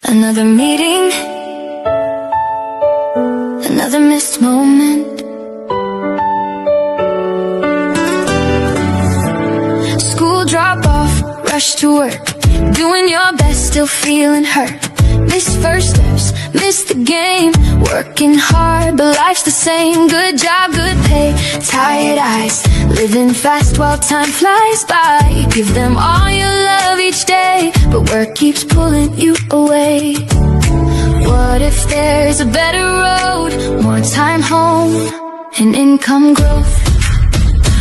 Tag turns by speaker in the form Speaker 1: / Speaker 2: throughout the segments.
Speaker 1: Another meeting, another missed moment. School drop off, rush to work, doing your best, still feeling hurt. Miss first steps, miss the game, working hard, but life's the same. Good job, good pay, tired eyes, living fast while time flies by. Give them all your love each day, but work keeps pulling you away. What if there's a better road, more time home, and income growth?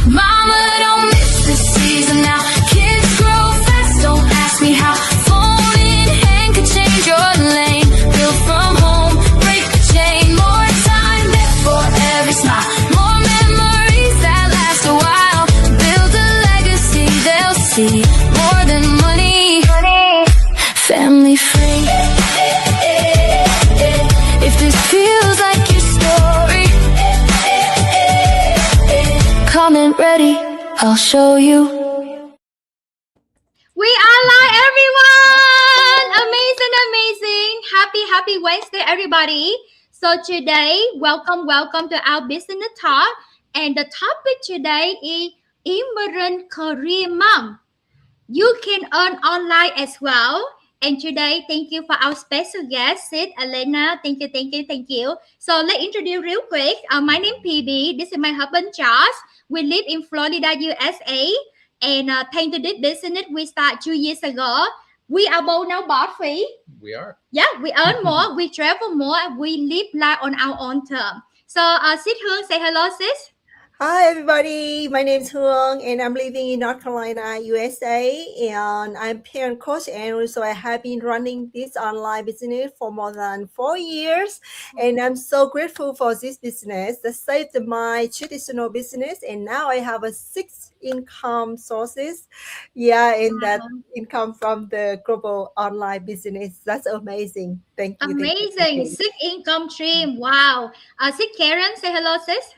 Speaker 1: Mama, don't miss the season now. Kids grow fast, don't ask me how. Phone in hand could change your lane. Build from home, break the chain. More time there for every smile. More memories that last a while. Build a legacy they'll see. More than money, family free. If this feels like your story, comment ready, I'll show you.
Speaker 2: We are live, everyone! Amazing. Happy Wednesday, everybody. So today, welcome to our business talk. And the topic today is immigrant career mom. You can earn online as well. And today, thank you for our special guest, Sid, Elena. Thank you. So let's introduce real quick. My name is PB. This is my husband, Josh. We live in Florida, USA. And thanks to this business, we started 2 years ago. We are both now boss free.
Speaker 3: We are.
Speaker 2: Yeah, we earn more, we travel more, we live life on our own term. So, Sid Hương, say hello, sis.
Speaker 4: Hi, everybody. My name is Hương, and I'm living in North Carolina, USA. And I'm parent coach, and also I have been running this online business for more than 4 years. And I'm so grateful for this business that saved my traditional business. And now I have 6 income sources. Yeah, and that income from the global online business. That's amazing. Thank you.
Speaker 2: Amazing. 6 income stream. Wow. Sid Karen, say hello, sis.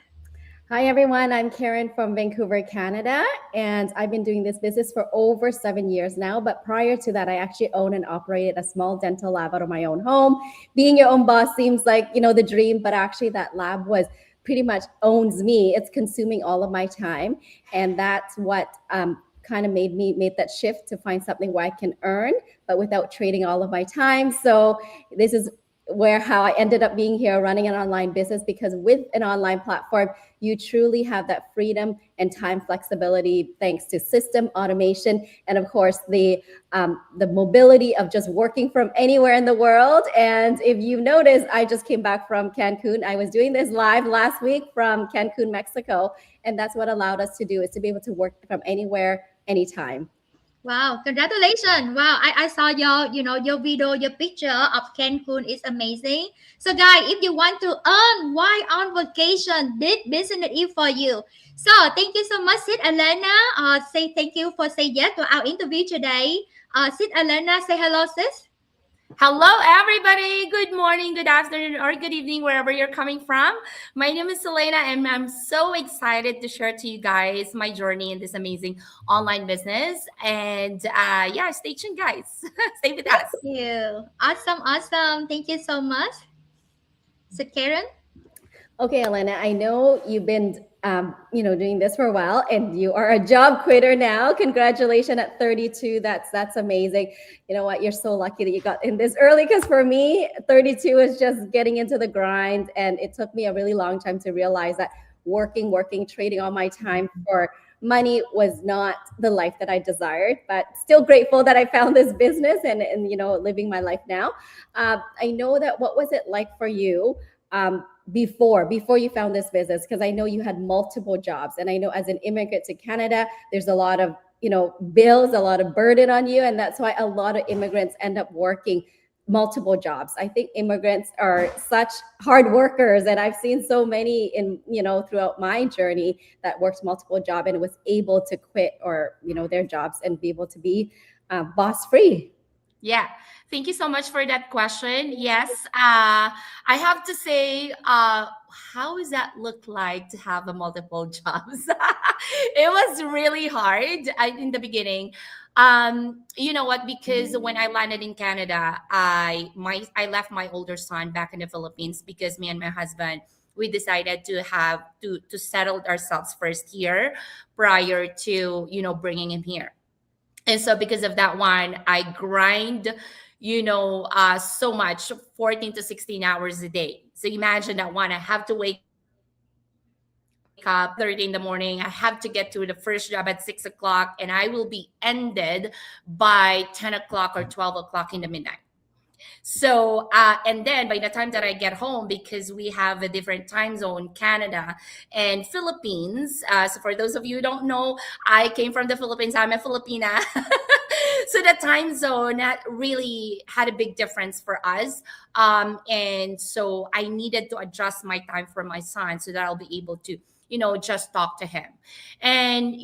Speaker 5: Hi, everyone. I'm Karen from Vancouver, Canada, and I've been doing this business for over 7 years now. But prior to that, I actually owned and operated a small dental lab out of my own home. Being your own boss seems like, the dream, but actually that lab was pretty much owns me. It's consuming all of my time. And that's what kind of made that shift to find something where I can earn, but without trading all of my time. So this is how I ended up being here running an online business, because with an online platform, you truly have that freedom and time flexibility thanks to system automation. And of course, the mobility of just working from anywhere in the world. And if you notice, I just came back from Cancun. I was doing this live last week from Cancun, Mexico. And that's what allowed us to do, is to be able to work from anywhere, anytime.
Speaker 2: Wow, congratulations. Wow, I saw your video, your picture of Cancun is amazing. So guys, if you want to earn while on vacation, this business is for you. So thank you so much, Sid Elena. Say thank you for saying yes to our interview today. Sid Elena, say hello, sis.
Speaker 6: Hello, everybody. Good morning, good afternoon, or good evening, wherever you're coming from. My name is Elena, and I'm so excited to share to you guys my journey in this amazing online business. And stay tuned, guys. Stay with us.
Speaker 2: Thank you. Awesome. Thank you so much. So, Karen?
Speaker 5: Okay, Elena, I know you've been doing this for a while, and you are a job quitter now. Congratulations at 32. That's amazing. You know what? You're so lucky that you got in this early, because for me, 32 is just getting into the grind, and it took me a really long time to realize that working, trading all my time for money was not the life that I desired, but still grateful that I found this business and living my life now. I know that. What was it like for you before you found this business? Because I know you had multiple jobs, and I know as an immigrant to Canada, there's a lot of bills, a lot of burden on you, and that's why a lot of immigrants end up working multiple jobs. I think immigrants are such hard workers, and I've seen so many throughout my journey that worked multiple jobs and was able to quit their jobs and be able to be boss free.
Speaker 6: Yeah. Thank you so much for that question. Yes, I have to say, how does that look like to have a multiple jobs? It was really hard in the beginning. You know what? Because when I landed in Canada, I left my older son back in the Philippines because me and my husband, we decided to have to settle ourselves first here prior to, bringing him here. And so because of that one, I grind, so much, 14 to 16 hours a day. So imagine that one. I have to wake up 6:30 in the morning. I have to get to the first job at 6 o'clock, and I will be ended by 10 o'clock or 12 o'clock in the midnight. So, and then by the time that I get home, because we have a different time zone, Canada and Philippines. So, for those of you who don't know, I came from the Philippines. I'm a Filipina. So, the time zone that really had a big difference for us. And so, I needed to adjust my time for my son so that I'll be able to, just talk to him. And,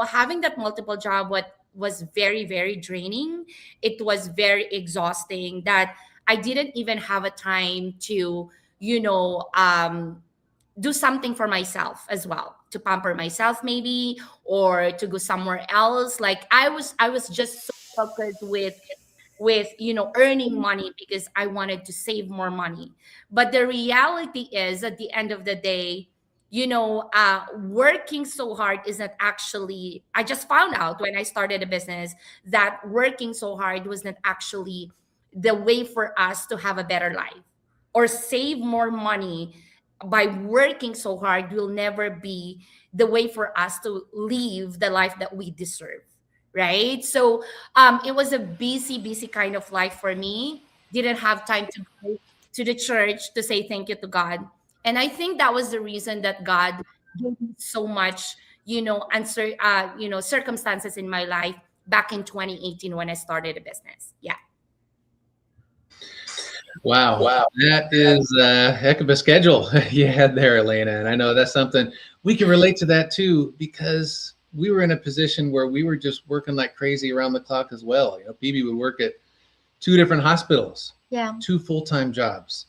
Speaker 6: having that multiple job, what was very, very draining. It was very exhausting that I didn't even have a time to, you know, um, do something for myself as well, to pamper myself maybe, or to go somewhere else. Like I was just so focused with earning money because I wanted to save more money. But the reality is, at the end of the day, working so hard isn't actually, I just found out when I started a business that working so hard was not actually the way for us to have a better life or save more money. By working so hard will never be the way for us to live the life that we deserve, right? So it was a busy kind of life for me. Didn't have time to go to the church to say thank you to God. And I think that was the reason that God gave me so much, circumstances in my life back in 2018 when I started a business. Yeah.
Speaker 3: Wow, that is a heck of a schedule you had there, Elena. And I know that's something we can relate to that too, because we were in a position where we were just working like crazy around the clock as well. Phoebe would work at two different hospitals,
Speaker 2: Yeah.
Speaker 3: two full-time jobs.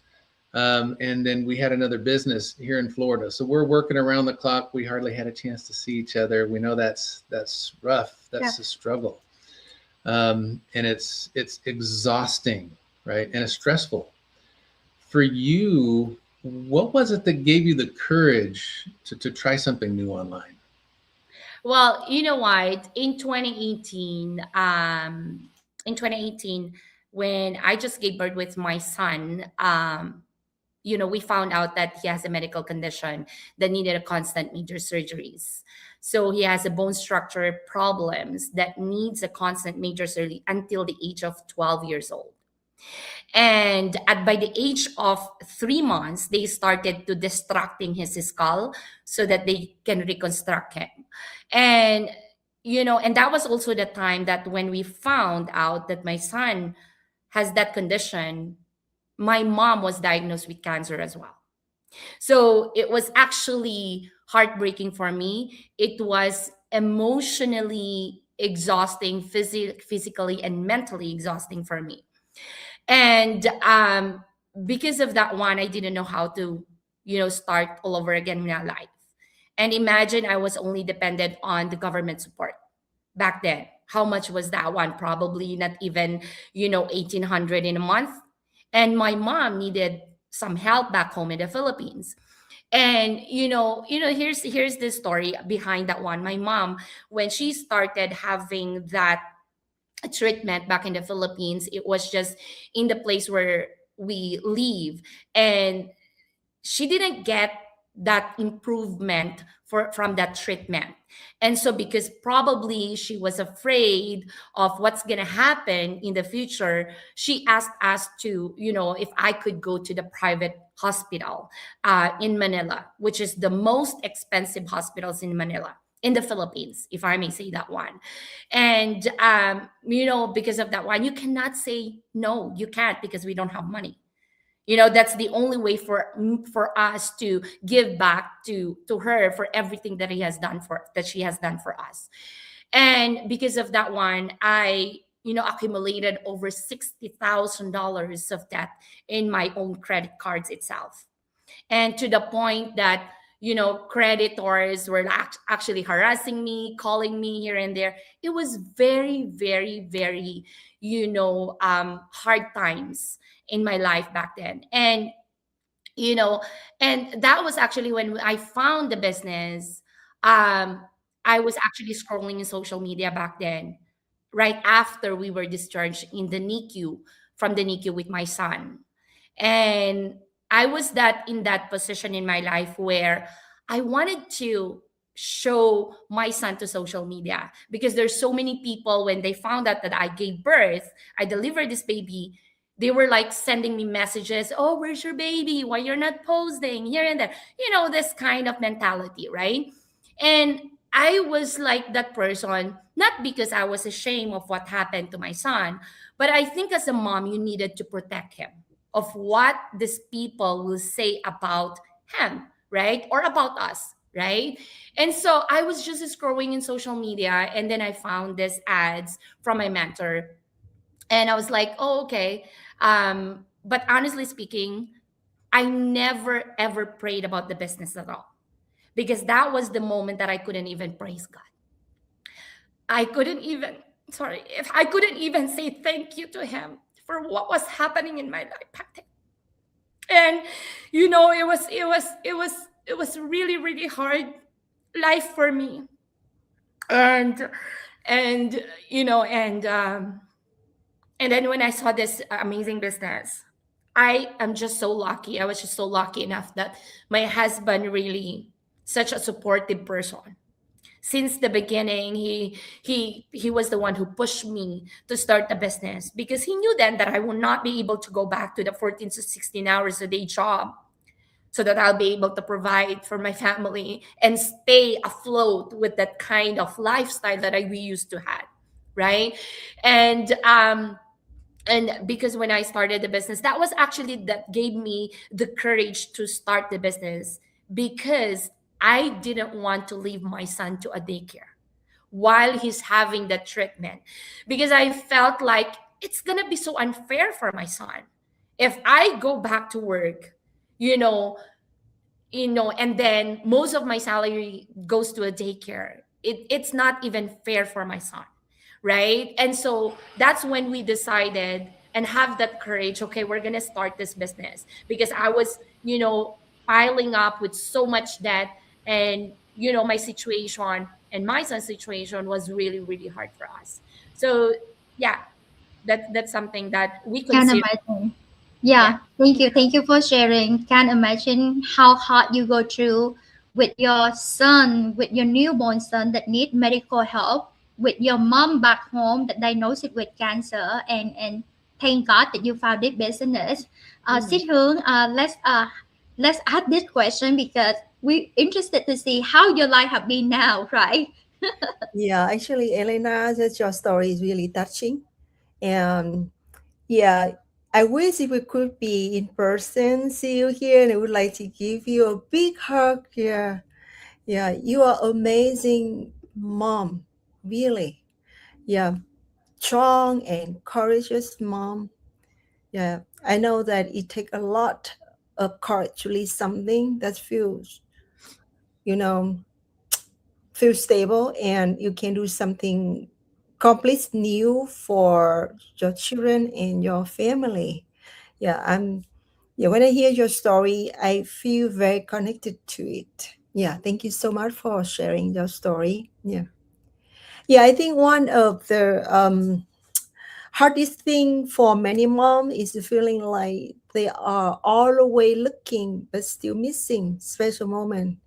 Speaker 3: And then we had another business here in Florida. So we're working around the clock. We hardly had a chance to see each other. We know that's rough. That's a struggle. And it's exhausting, right? And it's stressful. For you, what was it that gave you the courage to try something new online?
Speaker 6: Well, you know what? In 2018, when I just gave birth with my son, we found out that he has a medical condition that needed a constant major surgeries. So he has a bone structure problems that needs a constant major surgery until the age of 12 years old. And by the age of 3 months, they started to distracting his skull so that they can reconstruct him. And and that was also the time that when we found out that my son has that condition, my mom was diagnosed with cancer as well. So it was actually heartbreaking for me. It was emotionally exhausting, physically and mentally exhausting for me. And because of that one, I didn't know how to, start all over again in my life. And imagine I was only dependent on the government support back then. How much was that one? Probably not even, 1,800 in a month. And my mom needed some help back home in the Philippines. And here's the story behind that one. My mom, when she started having that treatment back in the Philippines, it was just in the place where we live. And she didn't get that improvement from that treatment. And so because probably she was afraid of what's going to happen in the future, she asked us to, if I could go to the private hospital in Manila, which is the most expensive hospitals in Manila, in the Philippines, if I may say that one. And because of that one, you cannot say no. You can't, because we don't have money. That's the only way for us to give back to her for everything that she has done for us. And because of that one, I accumulated over $60,000 of debt in my own credit cards itself. And to the point that creditors were actually harassing me, calling me here and there. It was very, very, very, hard times in my life back then. You know and that was actually when I found the business. um I was actually scrolling in social media back then, right after we were discharged in the NICU, from the NICU with my son. And I was that in that position in my life where I wanted to show my son to social media, because there's so many people, when they found out that I gave birth, I delivered this baby, they were like sending me messages, oh, where's your baby, why you're not posting here and there, this kind of mentality, right? And I was like that person, not because I was ashamed of what happened to my son, but I think as a mom, you needed to protect him of what these people will say about him, right? Or about us, right? And so I was just scrolling in social media, and then I found this ads from my mentor, and I was like, oh, okay. But honestly speaking, I never ever prayed about the business at all, because that was the moment that I couldn't even praise God. I couldn't even, sorry, if I couldn't even say thank you to Him for what was happening in my life back then. And it was really, really hard life for me. And and you know and then when I saw this amazing business, I am just so lucky. I was just so lucky enough that my husband really such a supportive person. Since the beginning, he was the one who pushed me to start the business, because he knew then that I will not be able to go back to the 14 to 16 hours a day job, so that I'll be able to provide for my family and stay afloat with that kind of lifestyle that we used to have, right? And because when I started the business, that was actually that gave me the courage to start the business, because I didn't want to leave my son to a daycare while he's having the treatment, because I felt like it's going to be so unfair for my son if I go back to work, you know and then most of my salary goes to a daycare. It's not even fair for my son, right? And so that's when we decided and have that courage, okay, we're gonna start this business, because I was piling up with so much debt. And my situation and my son's situation was really, really hard for us. So yeah, that's something that we
Speaker 2: Can
Speaker 6: consider.
Speaker 2: imagine.
Speaker 6: Yeah.
Speaker 2: Yeah, thank you. Thank you for sharing. Can imagine how hard you go through with your son, with your newborn son that need medical help, with your mom back home that diagnosed with cancer, and thank God that you found this business.
Speaker 6: Mhm.
Speaker 2: Sit Hướng, let's add this question because we interested to see how your life have been now, right?
Speaker 4: Yeah, actually, Elena, that your story is really touching. And yeah, I wish if we could be in person, see you here, and I would like to give you a big hug. Yeah, yeah, you are amazing mom, really. Yeah, strong and courageous mom. Yeah, I know that it takes a lot of courage to lead something that feels, you know, feel stable, and you can do something completely new for your children and your family. Yeah, yeah, when I hear your story, I feel very connected to it. Yeah, thank you so much for sharing your story. Yeah. Yeah, I think one of the hardest thing for many moms is the feeling like they are always looking but still missing special moment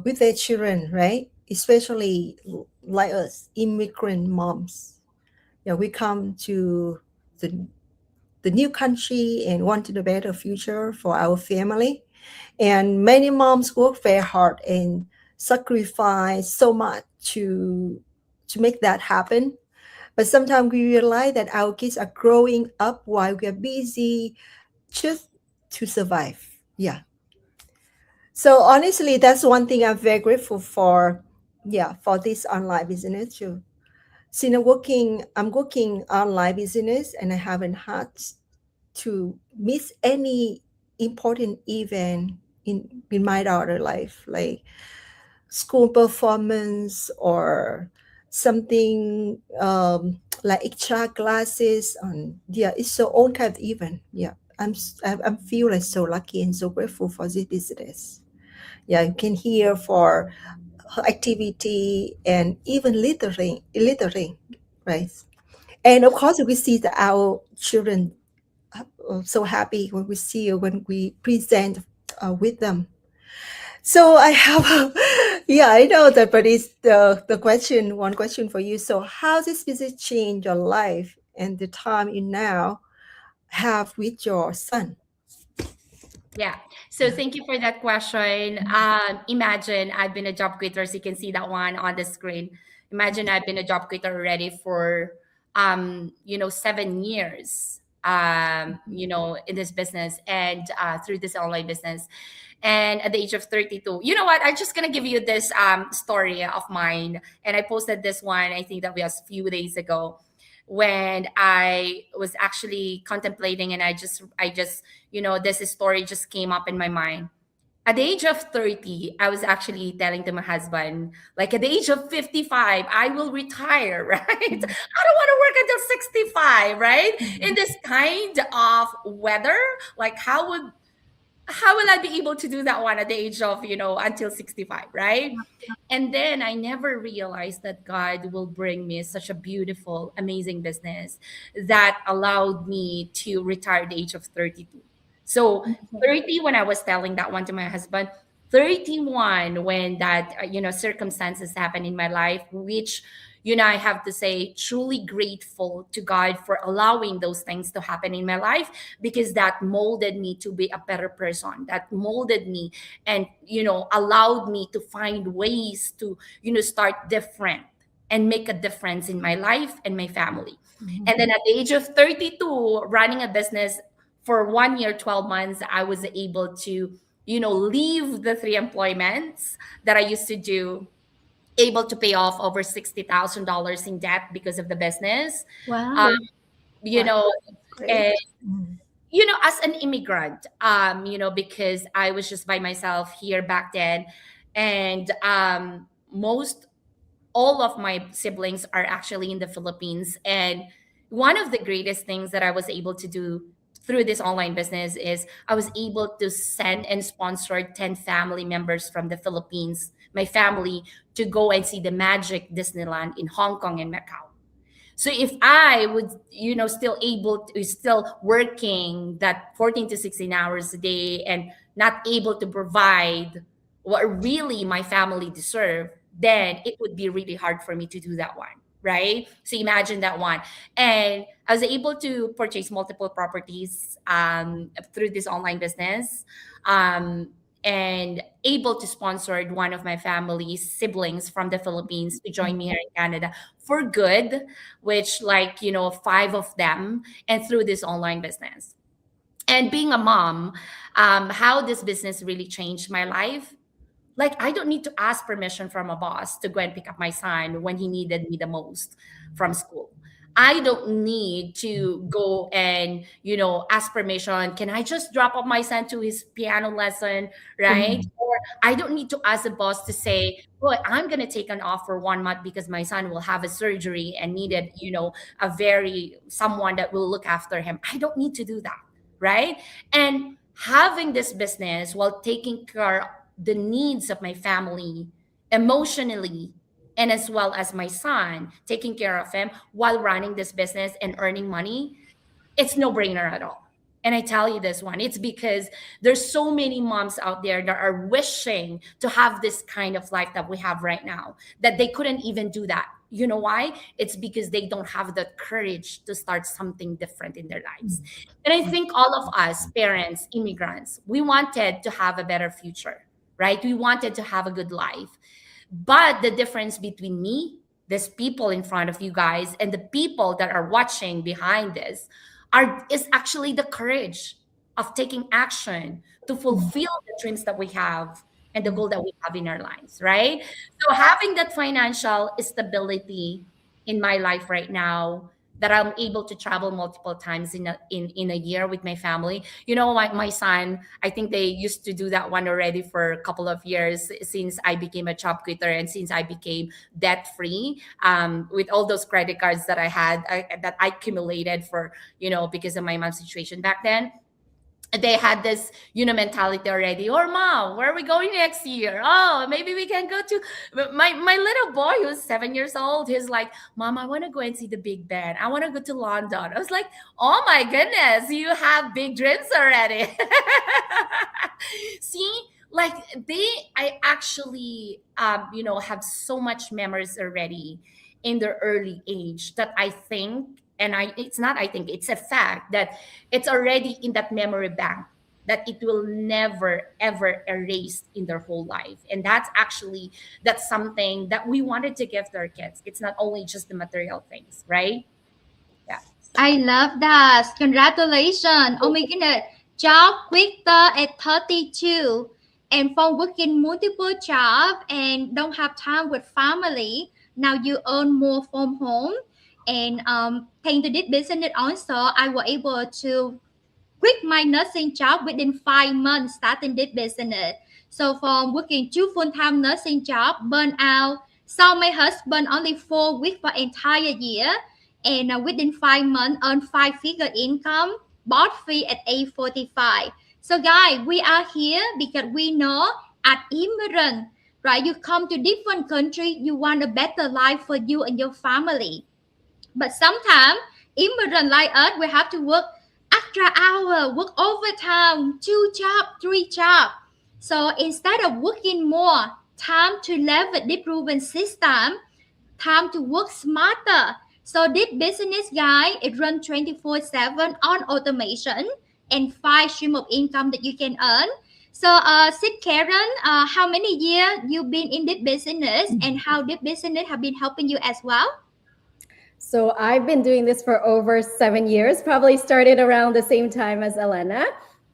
Speaker 4: with their children, right? Especially like us, immigrant moms. Yeah, we come to the, the new country and wanted a better future for our family. And many moms work very hard and sacrifice so much to make that happen. But sometimes we realize that our kids are growing up while we are busy just to survive. Yeah. So honestly, that's one thing I'm very grateful for. Yeah, for this online business too. See, I'm working online business, and I haven't had to miss any important event in my daughter life, like school performance or something like extra classes on. Yeah, it's so own kind of event. Yeah, I'm feel like so lucky and so grateful for this business. Yeah, you can hear for her activity and even littering, right? And of course we see that our children so happy when we see when we present with them. So I have, yeah, I know that, but it's the question, one question for you. So how this business change your life and the time you now have with your son?
Speaker 6: Yeah. So thank you for that question. Imagine I've been a job quitter. As you can see that one on the screen. Imagine I've been a job quitter already for 7 years. In this business and through this online business. And at the age of 32, you know what? I'm just gonna give you this story of mine. And I posted this one, I think that was a few days ago when I was actually contemplating and I just this story just came up in my mind. At the age of 30, I was actually telling to my husband, like at the age of 55, I will retire, right? I don't want to work until 65, right? In this kind of weather, like how will I be able to do that one at the age of, until 65, right? And then I never realized that God will bring me such a beautiful, amazing business that allowed me to retire at the age of 32. So 30 when I was telling that one to my husband, 31 when that circumstances happened in my life, which I have to say truly grateful to God for allowing those things to happen in my life, because that molded me to be a better person, that molded me and allowed me to find ways to start different and make a difference in my life and my family. And then at the age of 32, running a business for 1 year 12 months, I was able to leave the three employments that I used to do, able to pay off over $60,000 in debt because of the business. um,
Speaker 2: Wow.
Speaker 6: you
Speaker 4: Wow,
Speaker 6: know
Speaker 4: great. Mm.
Speaker 6: as an immigrant, because I was just by myself here back then. And most all of my siblings are actually in the Philippines. And one of the greatest things that I was able to do through this online business is I was able to send and sponsor 10 family members from the Philippines, my family, to go and see the magic Disneyland in Hong Kong and Macau. So if I would, still working that 14 to 16 hours a day and not able to provide what really my family deserve, then it would be really hard for me to do that one. Right. So imagine that one. And I was able to purchase multiple properties through this online business. And able to sponsor one of my family's siblings from the Philippines to join me here in Canada for good, which like, five of them, and through this online business. And being a mom, how this business really changed my life. Like, I don't need to ask permission from a boss to go and pick up my son when he needed me the most from school. I don't need to go and, ask permission. Can I just drop off my son to his piano lesson? Right. Or I don't need to ask the boss to say, well, I'm going to take an off for 1 month because my son will have a surgery and needed, someone that will look after him. I don't need to do that. Right. And having this business while taking care the needs of my family emotionally, and as well as my son, taking care of him while running this business and earning money, it's no brainer at all. And I tell you this one, it's because there's so many moms out there that are wishing to have this kind of life that we have right now, that they couldn't even do that. You know why? It's because they don't have the courage to start something different in their lives. And I think all of us, parents, immigrants, we wanted to have a better future, right? We wanted to have a good life. But the difference between me, these people in front of you guys, and the people that are watching behind this is actually the courage of taking action to fulfill the dreams that we have and the goal that we have in our lives, right? So having that financial stability in my life right now that I'm able to travel multiple times in a year with my family. You know, my son, I think they used to do that one already for a couple of years since I became a job quitter and since I became debt free, with all those credit cards that that I accumulated for, because of my mom's situation back then. They had this mentality already. Or mom, where are we going next year? Oh, maybe we can go to my little boy who's 7 years old. He's like, mom, I want to go and see the Big Ben. I want to go to London. I was like, oh my goodness, you have big dreams already. See, like I actually have so much memories already in their early age that I think, and it's not I think, it's a fact that it's already in that memory bank, that it will never ever erase in their whole life. And that's something that we wanted to give to our kids. It's not only just the material things, right? Yeah.
Speaker 2: I love that. Congratulations. Oh my goodness. Job quitter at 32 and from working multiple jobs and don't have time with family. Now you earn more from home. And thanks to this business also, I was able to quit my nursing job within 5 months starting this business. So from working 2 full-time nursing job, burn out, saw my husband only 4 weeks for entire year, and within 5 months earn 5-figure income, bought free at age 45. So guys, we are here because we know at Immigrant, right? You come to different country, you want a better life for you and your family. But sometimes immigrant like us, we have to work extra hour, work overtime, 2 job, 3 job. So instead of working more, time to leverage the proven system, time to work smarter. So this business guy, it runs 24/7 on automation and 5 stream of income that you can earn. So Sid Karen, how many years you've been in this business and how this business have been helping you as well?
Speaker 5: So I've been doing this for over 7 years, probably started around the same time as Elena.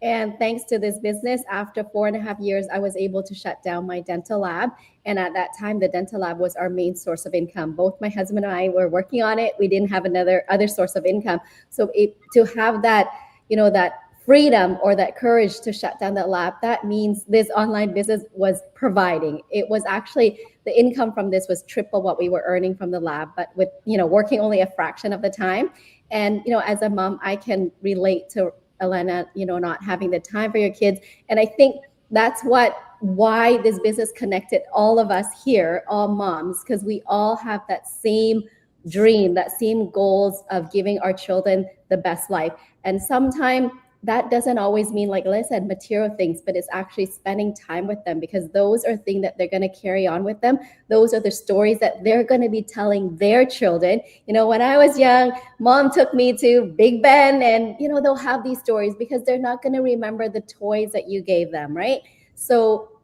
Speaker 5: And thanks to this business, after 4.5 years, I was able to shut down my dental lab. And at that time, the dental lab was our main source of income. Both my husband and I were working on it. We didn't have other source of income. So to have that, that freedom or that courage to shut down that lab, that means this online business was providing. It was actually, the income from this was triple what we were earning from the lab, but with, working only a fraction of the time. And, as a mom, I can relate to Elena, not having the time for your kids. And I think that's why this business connected all of us here, all moms, because we all have that same dream, that same goals of giving our children the best life. And sometimes that doesn't always mean, like I said, material things, but it's actually spending time with them, because those are things that they're going to carry on with them. Those are the stories that they're going to be telling their children. When I was young, mom took me to Big Ben, and, they'll have these stories because they're not going to remember the toys that you gave them, right? So,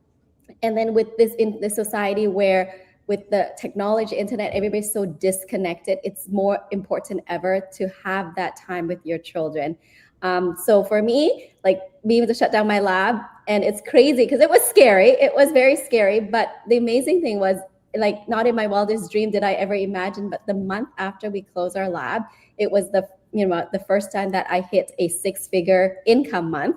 Speaker 5: and then with this, in the society where with the technology, internet, everybody's so disconnected, it's more important ever to have that time with your children. So for me, like being able to shut down my lab, and it's crazy because it was scary. It was very scary. But the amazing thing was, like, not in my wildest dream did I ever imagine, but the month after we closed our lab, it was the first time that I hit a 6-figure income month.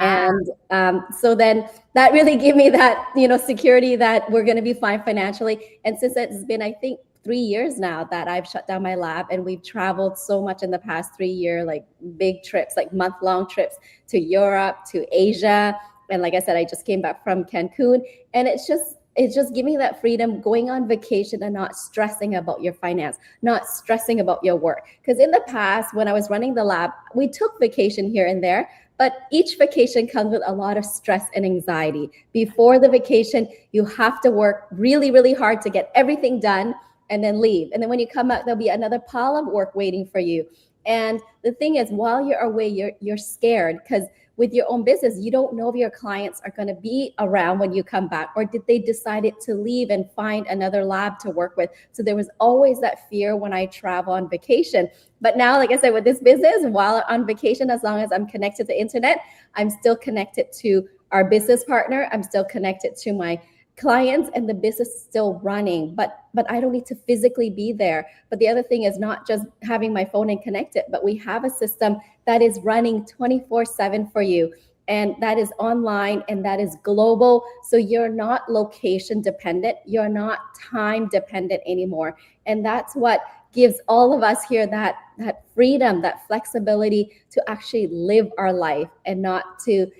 Speaker 5: Wow. And so then that really gave me that, security that we're going to be fine financially. And since it's been, I think, 3 years now that I've shut down my lab, and we've traveled so much in the past 3 years, like big trips, like month-long trips to Europe, to Asia. And like I said, I just came back from Cancun, and it's just giving that freedom, going on vacation and not stressing about your finance, not stressing about your work. Because in the past, when I was running the lab, we took vacation here and there, but each vacation comes with a lot of stress and anxiety. Before the vacation, you have to work really, really hard to get everything done and then leave. And then when you come out, there'll be another pile of work waiting for you. And the thing is, while you're away, you're scared, because with your own business, you don't know if your clients are going to be around when you come back, or did they decide to leave and find another lab to work with. So there was always that fear when I travel on vacation. But now, like I said, with this business, while on vacation, as long as I'm connected to the internet, I'm still connected to our business partner. I'm still connected to my clients and the business is still running, but I don't need to physically be there. But the other thing is not just having my phone and connect it, but we have a system that is running 24/7 for you, and that is online and that is global. So you're not location dependent, you're not time dependent anymore. And that's what gives all of us here that freedom, that flexibility to actually live our life and not to,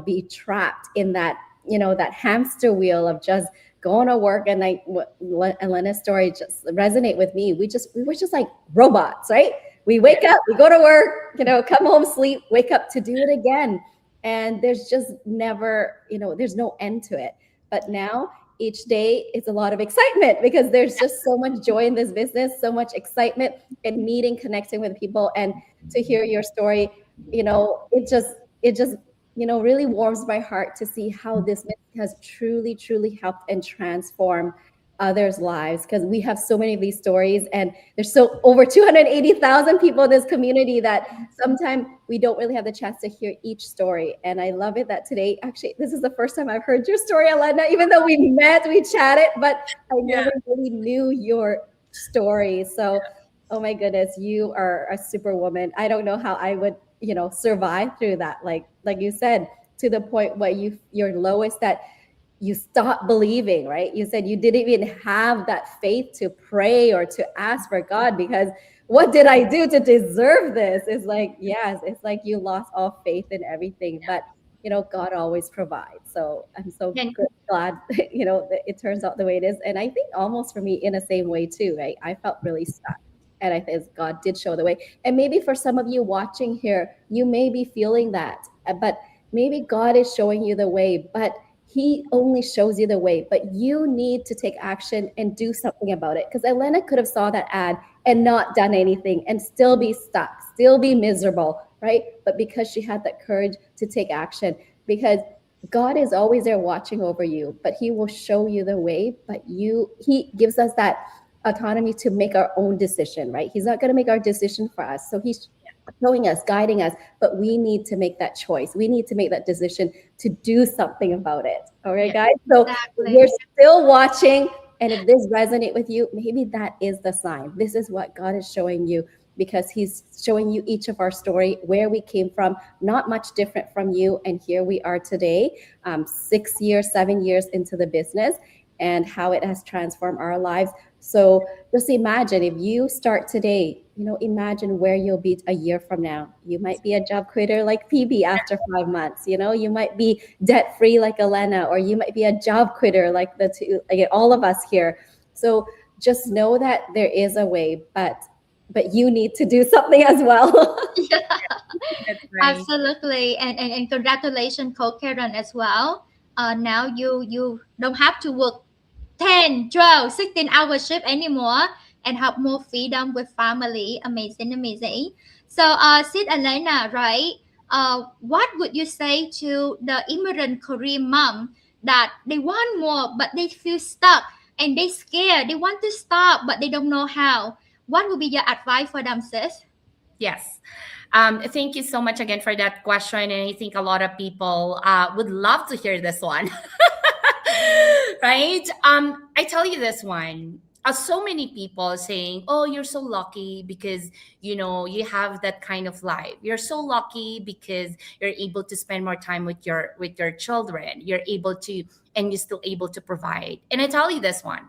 Speaker 5: be trapped in that, that hamster wheel of just going to work. And like what Elena's story just resonate with me. We were just like robots, right? We wake up, we go to work, come home, sleep, wake up to do it again. And there's just never, there's no end to it. But now each day it's a lot of excitement because there's just so much joy in this business, so much excitement in meeting, connecting with people. And to hear your story, it just really warms my heart to see how this has truly, truly helped and transformed others' lives, because we have so many of these stories, and there's so over 280,000 people in this community that sometimes we don't really have the chance to hear each story. And I love it that today, actually, this is the first time I've heard your story, Elena, even though we met, we chatted, but I never really knew your story. So, oh my goodness, you are a superwoman. I don't know how I would, survive through that. Like you said, to the point where your lowest, that you stopped believing, right? You said you didn't even have that faith to pray or to ask for God, because what did I do to deserve this? It's like, yes, it's like you lost all faith in everything, but God always provides. So I'm so glad, that it turns out the way it is. And I think almost for me in the same way too, right? I felt really stuck. And I think God did show the way. And maybe for some of you watching here, you may be feeling that, but maybe God is showing you the way, but He only shows you the way, but you need to take action and do something about it. Because Elena could have saw that ad and not done anything and still be stuck, still be miserable, right? But because she had that courage to take action, because God is always there watching over you, but He will show you the way, but He gives us that autonomy to make our own decision, right? He's not going to make our decision for us. So He's showing us, guiding us, but we need to make that choice. We need to make that decision to do something about it. All right, guys? So
Speaker 2: Exactly.
Speaker 5: you're still watching, and if this resonates with you, maybe that is the sign. This is what God is showing you, because He's showing you each of our story, where we came from, not much different from you, and here we are today, 6 years, 7 years into the business, and how it has transformed our lives. So just imagine, if you start today, imagine where you'll be a year from now. You might be a job quitter like Phoebe after 5 months. You might be debt free like Elena, or you might be a job quitter like all of us here. So just know that there is a way, but you need to do something as well.
Speaker 6: That's right.
Speaker 2: Absolutely. And congratulations, Co-Karen, as well. Now you don't have to work 10, 12, 16-hour shift anymore, and have more freedom with family. Amazing, amazing. So, Sid Elena, right? What would you say to the immigrant Korean mom that they want more, but they feel stuck and they scared? They want to stop, but they don't know how. What would be your advice for them, sis?
Speaker 6: Yes. Thank you so much again for that question. And I think a lot of people would love to hear this one. Right? I tell you this one. So many people saying, "Oh, you're so lucky because you have that kind of life. You're so lucky because you're able to spend more time with your children. You're able to, and you're still able to provide." And I tell you this one.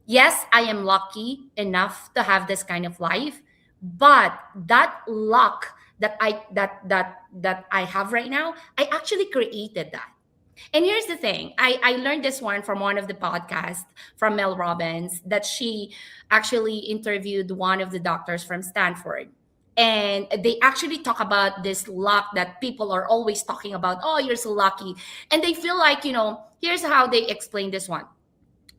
Speaker 6: Yes, I am lucky enough to have this kind of life, but that luck that I have right now, I actually created that. And here's the thing. I learned this one from one of the podcasts from Mel Robbins, that she actually interviewed one of the doctors from Stanford. And they actually talk about this luck that people are always talking about. Oh, you're so lucky. And they feel like, here's how they explain this one.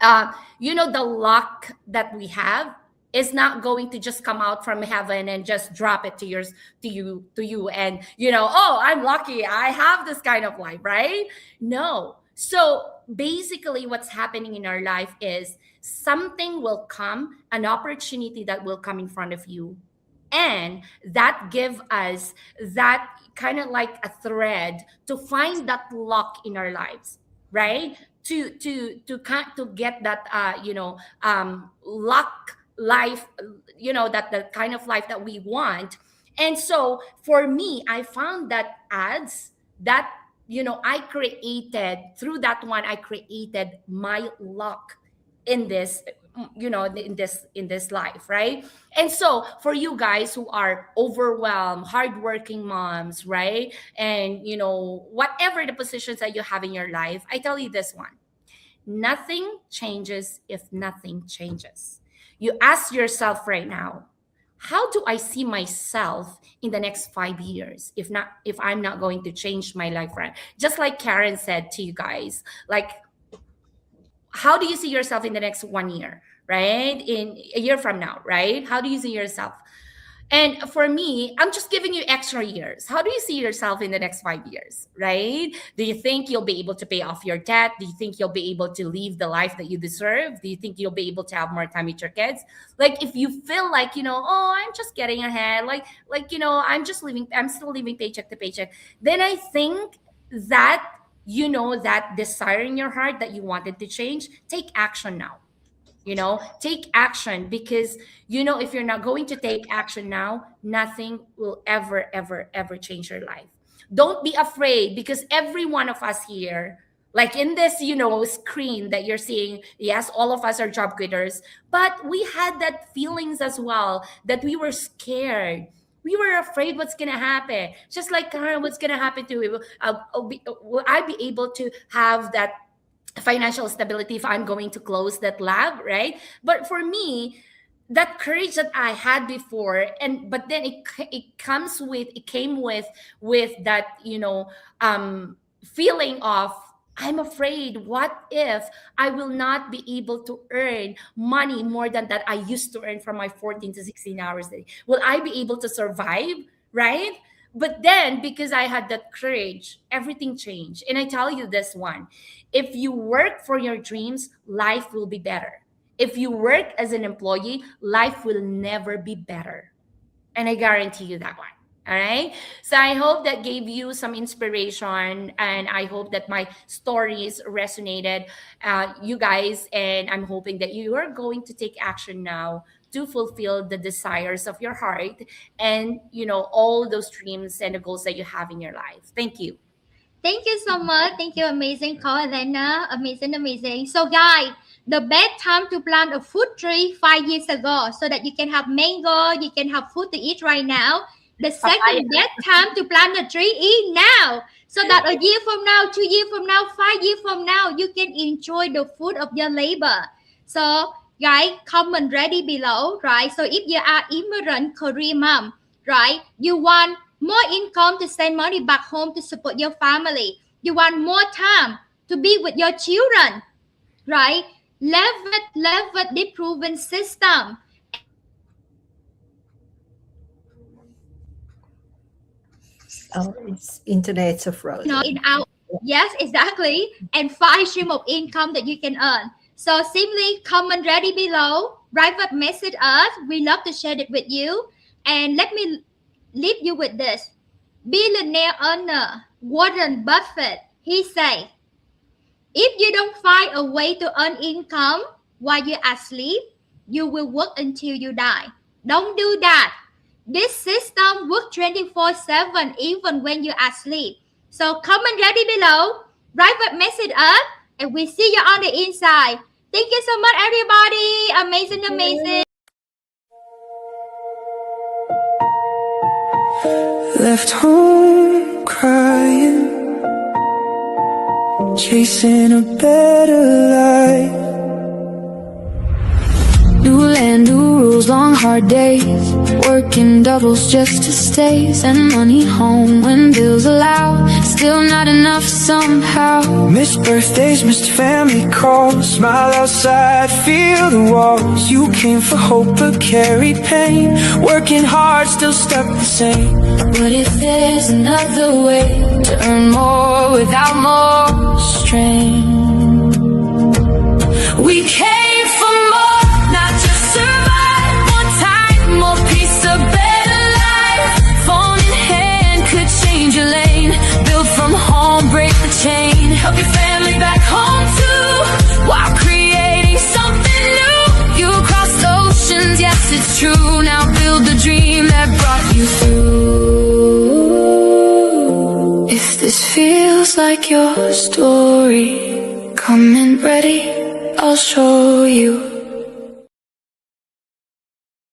Speaker 6: The luck that we have is not going to just come out from heaven and just drop it to you and oh, I'm lucky, I have this kind of life, right? No. So basically what's happening in our life is something will come, an opportunity that will come in front of you, and that give us that kind of like a thread to find that luck in our lives. right? To get that luck life, that the kind of life that we want. And so for me, I found that ads that I created, through that one I created my luck in this, in this life, right? And so for you guys who are overwhelmed, hardworking moms, right? And whatever the positions that you have in your life, I tell you this one: nothing changes if nothing changes. You ask yourself right now, how do I see myself in the next 5 years if I'm not going to change my life, right? Just like Karen said to you guys, like, how do you see yourself in the next 1 year, right? In a year from now, right? How do you see yourself? And for me, I'm just giving you extra years. How do you see yourself in the next 5 years, right? Do you think you'll be able to pay off your debt? Do you think you'll be able to live the life that you deserve? Do you think you'll be able to have more time with your kids? Like, if you feel like, oh, I'm just getting ahead, I'm still living paycheck to paycheck, then I think that, that desire in your heart that you wanted to change, take action now. Take action, because if you're not going to take action now, nothing will ever change your life. Don't be afraid, because every one of us here, like in this screen that you're seeing, yes, all of us are job quitters, but we had that feelings as well, that we were scared. We were afraid what's gonna happen. Just like Karen, what's gonna happen to you? Will I be able to have that financial stability if I'm going to close that lab, right? But for me, that courage that I had before, but then it came with that feeling of, I'm afraid, what if I will not be able to earn money more than that I used to earn from my 14 to 16 hours a day? Will I be able to survive, right? But then, because I had that courage, everything changed. And I tell you this one: if you work for your dreams, life will be better. If you work as an employee, life will never be better. And I guarantee you that one. All right. So I hope that gave you some inspiration, and I hope that my stories resonated, you guys. And I'm hoping that you are going to take action now to fulfill the desires of your heart, and all those dreams and the goals that you have in your life. Thank you.
Speaker 2: Thank you so much. Thank you, amazing call, Elena. Amazing. So, guys, the best time to plant a fruit tree 5 years ago, so that you can have mango, you can have food to eat right now. The second best time to plant a tree is now, so that a year from now, 2 years from now, 5 years from now, you can enjoy the fruit of your labor. So, guys, comment ready below, right? So if you are immigrant Korean mom, right, you want more income to send money back home to support your family. You want more time to be with your children, right? Leverage the proven system.
Speaker 4: Oh, it's internet so frozen.
Speaker 2: Yes, exactly. And 5 streams of income that you can earn. So simply comment ready below, private message us. We love to share it with you. And let me leave you with this. Billionaire owner Warren Buffett, he said, if you don't find a way to earn income while you're asleep, you will work until you die. Don't do that. This system works 24/7 even when you're asleep. So comment ready below, private message us, and we see you on the inside. Thank you so much, everybody. Amazing.
Speaker 1: Left home crying, chasing a better life. New land, new rules, long hard days, working doubles just to stay. Send money home when bills allow, still not enough somehow. Missed birthdays, missed family calls, smile outside, feel the walls. You came for hope but carried pain, working hard, still stuck the same. But if there's another way to earn more without more strain, we came for more. Not just survive, more time, more peace, a better life. Phone in hand could change your lane. Build from home, break the chain. Help your family back home. looks like your story. Come in ready, I'll show you.